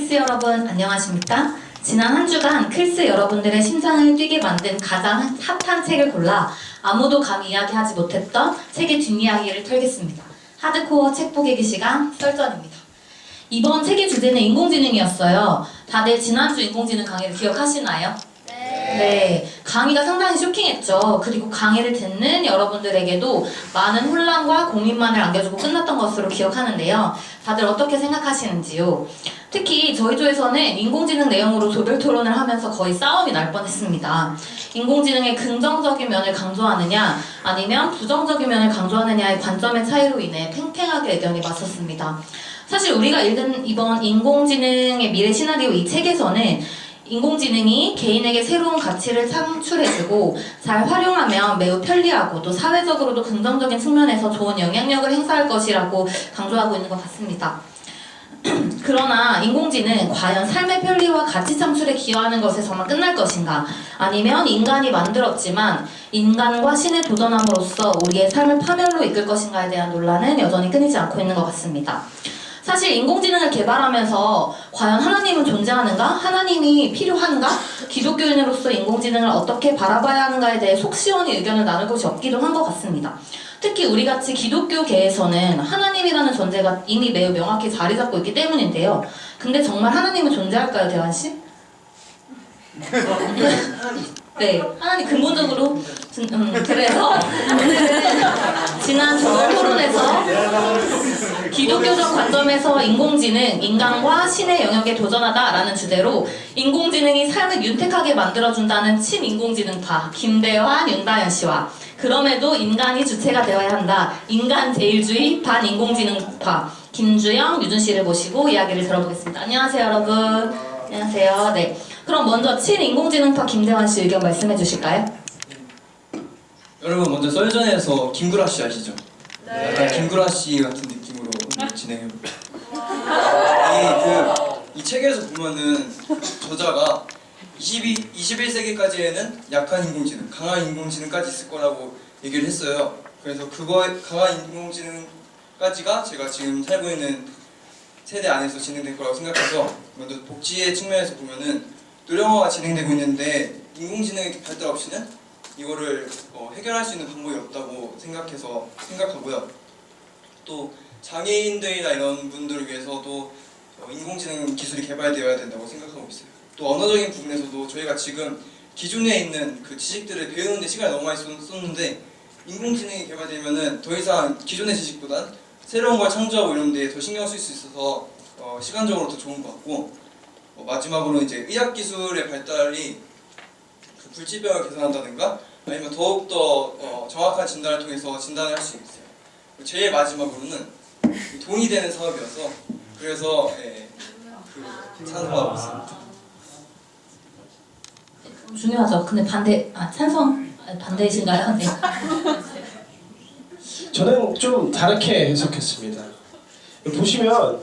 클스 여러분 안녕하십니까? 지난 한 주간 클스 여러분들의 심장을 뛰게 만든 가장 핫한 책을 골라 아무도 감히 이야기하지 못했던 책의 뒷이야기를 털겠습니다. 하드코어 책 보기 시간 썰전입니다. 이번 책의 주제는 인공지능이었어요. 다들 지난주 인공지능 강의를 기억하시나요? 네, 강의가 상당히 쇼킹했죠. 그리고 강의를 듣는 여러분들에게도 많은 혼란과 고민만을 안겨주고 끝났던 것으로 기억하는데요. 다들 어떻게 생각하시는지요? 특히 저희 조에서는 인공지능 내용으로 조별 토론을 하면서 거의 싸움이 날 뻔했습니다. 인공지능의 긍정적인 면을 강조하느냐 아니면 부정적인 면을 강조하느냐의 관점의 차이로 인해 팽팽하게 의견이 맞섰습니다. 사실 우리가 읽은 이번 인공지능의 미래 시나리오 이 책에서는 인공지능이 개인에게 새로운 가치를 창출해주고 잘 활용하면 매우 편리하고 또 사회적으로도 긍정적인 측면에서 좋은 영향력을 행사할 것이라고 강조하고 있는 것 같습니다. 그러나 인공지능 과연 삶의 편리와 가치 창출에 기여하는 것에서만 끝날 것인가? 아니면 인간이 만들었지만 인간과 신에 도전함으로써 우리의 삶을 파멸로 이끌 것인가에 대한 논란은 여전히 끊이지 않고 있는 것 같습니다. 사실 인공지능을 개발하면서 과연 하나님은 존재하는가? 하나님이 필요한가? 기독교인으로서 인공지능을 어떻게 바라봐야 하는가에 대해 속 시원히 의견을 나눌 곳이 없기도 한 것 같습니다. 특히 우리같이 기독교계에서는 하나님이라는 존재가 이미 매우 명확히 자리 잡고 있기 때문인데요. 근데 정말 하나님은 존재할까요, 대환씨? 네, 하나님 근본적으로 그래서 오늘은 지난 조별 토론에서 기독교적 관점에서 인공지능, 인간과 신의 영역에 도전하다라는 주제로 인공지능이 삶을 윤택하게 만들어준다는 친인공지능파 김대환, 윤다현 씨와 그럼에도 인간이 주체가 되어야 한다, 인간제일주의 반인공지능파 김주영, 유준 씨를 모시고 이야기를 들어보겠습니다. 안녕하세요, 여러분. 안녕하세요. 네. 그럼 먼저 친인공지능파 김대환 씨 의견 말씀해 주실까요? 여러분 먼저 썰전에서 김구라 씨 아시죠? 네. 약간 김구라 씨 같은 느낌으로 진행해볼게요. 이 책에서 보면은 저자가 21세기까지에는 약한 인공지능, 강한 인공지능까지 있을 거라고 얘기를 했어요. 그래서 강한 인공지능까지가 제가 지금 살고 있는 세대 안에서 진행될 거라고 생각해서 먼저 복지의 측면에서 보면은 노령화가 진행되고 있는데 인공지능의 발달 없이는 이거를 해결할 수 있는 방법이 없다고 생각하고요. 또 장애인들이나 이런 분들을 위해서도 인공지능 기술이 개발되어야 된다고 생각하고 있어요. 또 언어적인 부분에서도 저희가 지금 기존에 있는 그 지식들을 배우는데 시간이 너무 많이 썼는데 인공지능이 개발되면은 더 이상 기존의 지식보단 새로운 걸 창조하고 이런 데 더 신경 쓸 수 있어서 시간적으로 더 좋은 것 같고 마지막으로 이제 의학기술의 발달이 그 불치병을 개선한다든가 아니면 더욱더 정확한 진단을 통해서 진단을 할 수 있어요. 제일 마지막으로는 돈이 되는 사업이어서 그래서 찬성하고 있습니다. 중요하죠. 근데 반대이신가요? 네. 저는 좀 다르게 해석했습니다. 보시면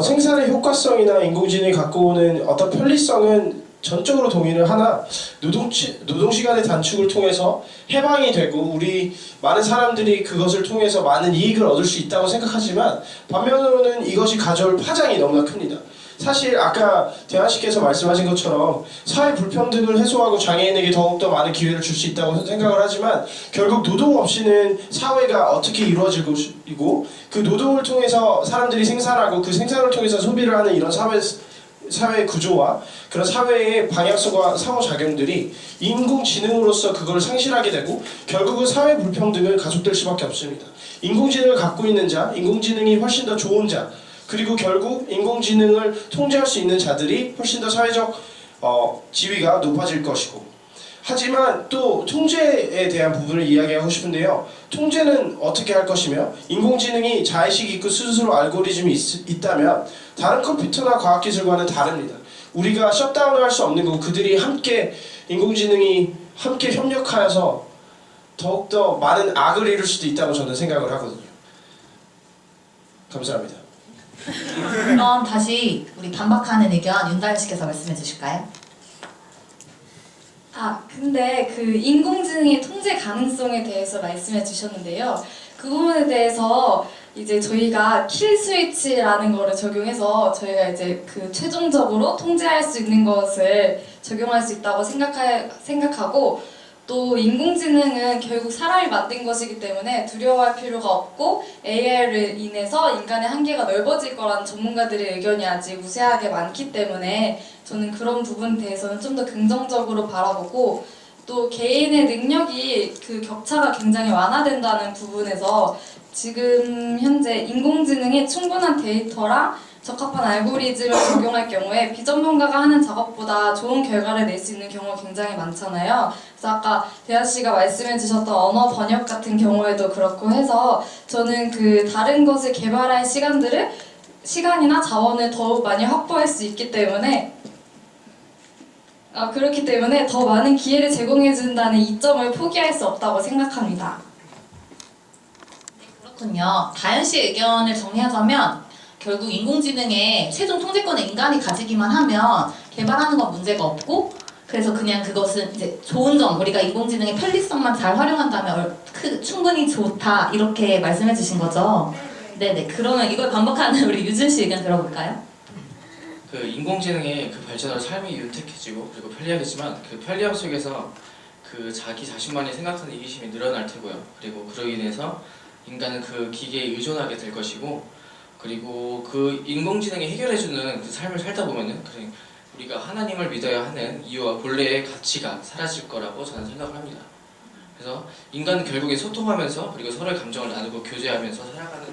생산의 효과성이나 인공지능이 갖고 오는 어떤 편리성은 전적으로 동의를 하나 노동시간의 단축을 통해서 해방이 되고 우리 많은 사람들이 그것을 통해서 많은 이익을 얻을 수 있다고 생각하지만 반면으로는 이것이 가져올 파장이 너무나 큽니다. 사실 아까 대환씨께서 말씀하신 것처럼 사회 불평등을 해소하고 장애인에게 더욱더 많은 기회를 줄 수 있다고 생각을 하지만 결국 노동 없이는 사회가 어떻게 이루어질 것이고 그 노동을 통해서 사람들이 생산하고 그 생산을 통해서 소비를 하는 이런 사회 구조와 그런 사회의 방향성과 상호작용들이 인공지능으로서 그걸 상실하게 되고 결국은 사회 불평등을 가속될 수밖에 없습니다. 인공지능을 갖고 있는 자, 인공지능이 훨씬 더 좋은 자 그리고 결국 인공지능을 통제할 수 있는 자들이 훨씬 더 사회적 지위가 높아질 것이고 하지만 또 통제에 대한 부분을 이야기하고 싶은데요. 통제는 어떻게 할 것이며 인공지능이 자의식이 있고 스스로 알고리즘이 있다면 다른 컴퓨터나 과학기술과는 다릅니다. 우리가 셧다운을 할 수 없는 거고 그들이 함께 인공지능이 함께 협력하여서 더욱더 많은 악을 이룰 수도 있다고 저는 생각을 하거든요. 감사합니다. 그럼 다시 우리 반박하는 의견 윤다현 씨께서 말씀해 주실까요? 근데 그 인공지능의 통제 가능성에 대해서 말씀해 주셨는데요. 그 부분에 대해서 이제 저희가 킬 스위치라는 거를 적용해서 저희가 이제 그 최종적으로 통제할 수 있는 것을 적용할 수 있다고 생각하고, 또 인공지능은 결국 사람이 만든 것이기 때문에 두려워할 필요가 없고 AI를 인해서 인간의 한계가 넓어질 거라는 전문가들의 의견이 아직 우세하게 많기 때문에 저는 그런 부분에 대해서는 좀 더 긍정적으로 바라보고, 또 개인의 능력이 그 격차가 굉장히 완화된다는 부분에서 지금 현재 인공지능이 충분한 데이터랑 적합한 알고리즘을 적용할 경우에 비전문가가 하는 작업보다 좋은 결과를 낼 수 있는 경우가 굉장히 많잖아요. 그래서 아까 대하 씨가 말씀해 주셨던 언어 번역 같은 경우에도 그렇고 해서 저는 그 다른 것을 개발할 시간이나 자원을 더욱 많이 확보할 수 있기 때문에 그렇기 때문에 더 많은 기회를 제공해 준다는 이점을 포기할 수 없다고 생각합니다. 그렇군요. 다현 씨의 의견을 정리하자면 결국 인공지능의 최종 통제권을 인간이 가지기만 하면 개발하는 건 문제가 없고, 그래서 그냥 그것은 이제 좋은 점, 우리가 인공지능의 편리성만 잘 활용한다면 충분히 좋다, 이렇게 말씀해 주신 거죠? 네네. 그러면 이걸 반복하는 우리 유준 씨 의견 들어볼까요? 그 인공지능의 그 발전으로 삶이 윤택해지고 그리고 편리하겠지만 그 편리함 속에서 그 자기 자신만의 생각하는 이기심이 늘어날 테고요. 그리고 그로 인해서 인간은 그 기계에 의존하게 될 것이고, 그리고 그 인공지능이 해결해주는 그 삶을 살다 보면은 우리가 하나님을 믿어야 하는 이유와 본래의 가치가 사라질 거라고 저는 생각을 합니다. 그래서 인간은 결국에 소통하면서 그리고 서로의 감정을 나누고 교제하면서 살아가는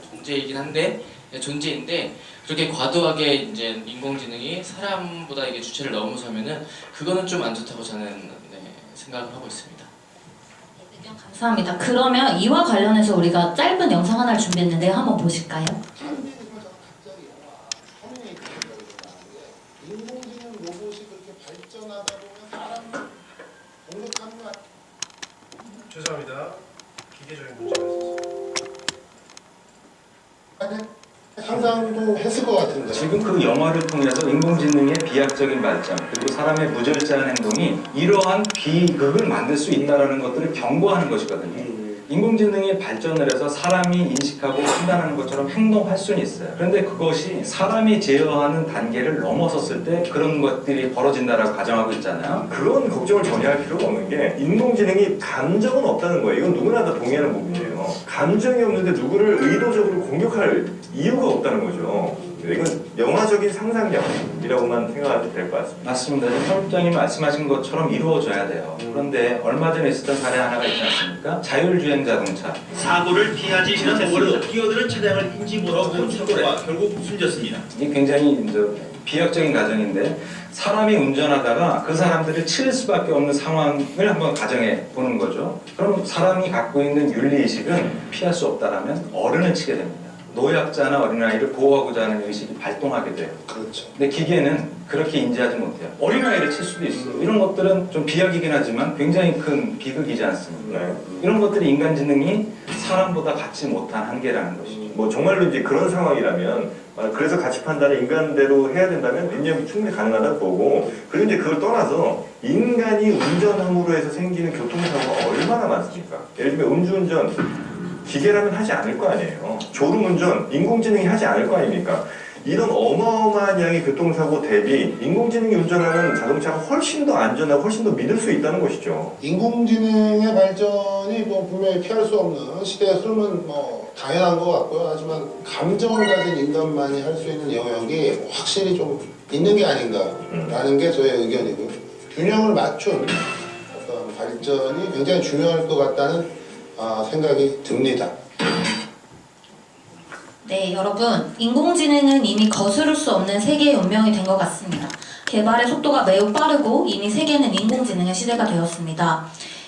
존재인데 그렇게 과도하게 이제 인공지능이 사람보다 이게 주체를 넘어서면은 그거는 좀 안 좋다고 저는 생각을 하고 있습니다. 의견 감사합니다. 그러면 이와 관련해서 우리가 짧은 영상 하나를 준비했는데요. 한번 보실까요? 인공지능 로봇이 그렇게 발전하다 보면 사람 공격하는 거 죄송합니다. 기계적인 문제가 있어서. 상상도 했을 것 같은데. 지금 그 영화를 통해서 인공지능의 비약적인 발전 그리고 사람의 무절제한 행동이 이러한 비극을 만들 수 있다는 것들을 경고하는 것이거든요. 인공지능이 발전을 해서 사람이 인식하고 판단하는 것처럼 행동할 수는 있어요. 그런데 그것이 사람이 제어하는 단계를 넘어섰을 때 그런 것들이 벌어진다라고 가정하고 있잖아요. 그런 걱정을 전혀 할 필요가 없는 게 인공지능이 감정은 없다는 거예요. 이건 누구나 다 동의하는 부분이에요. 감정이 없는데 누구를 의도적으로 공격할 이유가 없다는 거죠. 이건 영화적인 상상력이라고만 생각하도 될 것 같습니다. 맞습니다. 사업장이 말씀하신 것처럼 이루어져야 돼요. 그런데 얼마 전에 있었던 사례 하나가 있지 않습니까? 자율주행 자동차. 사고를 피하지 못했고 끼어드는 차량을 인지 못하고 사고가 결국 숨졌습니다. 이게 굉장히 이제 비약적인 가정인데 사람이 운전하다가 그 사람들을 칠 수밖에 없는 상황을 한번 가정해 보는 거죠. 그럼 사람이 갖고 있는 윤리의식은 피할 수 없다라면 어른을 치게 됩니다. 노약자나 어린아이를 보호하고자 하는 의식이 발동하게 돼요. 그렇죠. 근데 기계는 그렇게 인지하지 못해요. 어린아이를 칠 수도 있어요. 이런 것들은 좀 비약이긴 하지만 굉장히 큰 비극이지 않습니까? 네. 이런 것들이 인간지능이 사람보다 갖지 못한 한계라는 것이죠. 뭐 정말로 이제 그런 상황이라면 그래서 가치 판단을 인간대로 해야 된다면 능력이 충분히 가능하다고 보고, 그리고 이제 그걸 떠나서 인간이 운전함으로 해서 생기는 교통사고가 얼마나 많습니까? 예를 들면 음주운전 기계라면 하지 않을 거 아니에요. 졸음운전 인공지능이 하지 않을 거 아닙니까? 이런 어마어마한 양의 교통사고 대비 인공지능이 운전하는 자동차가 훨씬 더 안전하고 훨씬 더 믿을 수 있다는 것이죠. 인공지능의 발전이 뭐 분명히 피할 수 없는 시대의 흐름은 뭐 당연한 것 같고요. 하지만 감정을 가진 인간만이 할 수 있는 영역이 확실히 좀 있는 게 아닌가라는 게 저의 의견이고, 균형을 맞춘 어떤 발전이 굉장히 중요할 것 같다는 생각이 듭니다. 네, 여러분, 인공지능은 이미 거스를 수 없는 세계의 운명이 된 것 같습니다. 개발의 속도가 매우 빠르고 이미 세계는 인공지능의 시대가 되었습니다.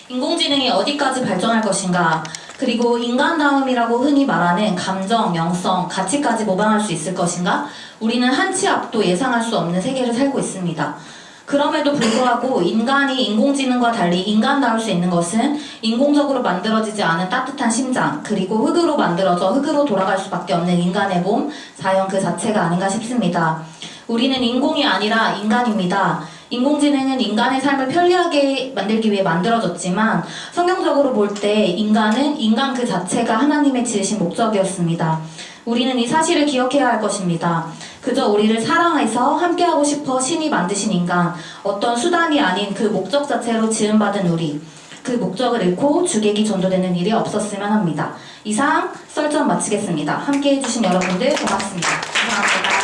인공지능이 어디까지 발전할 것인가, 그리고 인간다움이라고 흔히 말하는 감정, 영성, 가치까지 모방할 수 있을 것인가, 우리는 한 치 앞도 예상할 수 없는 세계를 살고 있습니다. 그럼에도 불구하고 인간이 인공지능과 달리 인간다울 수 있는 것은 인공적으로 만들어지지 않은 따뜻한 심장, 그리고 흙으로 만들어져 흙으로 돌아갈 수밖에 없는 인간의 몸, 자연 그 자체가 아닌가 싶습니다. 우리는 인공이 아니라 인간입니다. 인공지능은 인간의 삶을 편리하게 만들기 위해 만들어졌지만 성경적으로 볼 때 인간은 인간 그 자체가 하나님의 지으신 목적이었습니다. 우리는 이 사실을 기억해야 할 것입니다. 그저 우리를 사랑해서 함께하고 싶어 신이 만드신 인간, 어떤 수단이 아닌 그 목적 자체로 지음받은 우리, 그 목적을 잃고 주객이 전도되는 일이 없었으면 합니다. 이상 썰전 마치겠습니다. 함께해 주신 여러분들 고맙습니다. 감사합니다.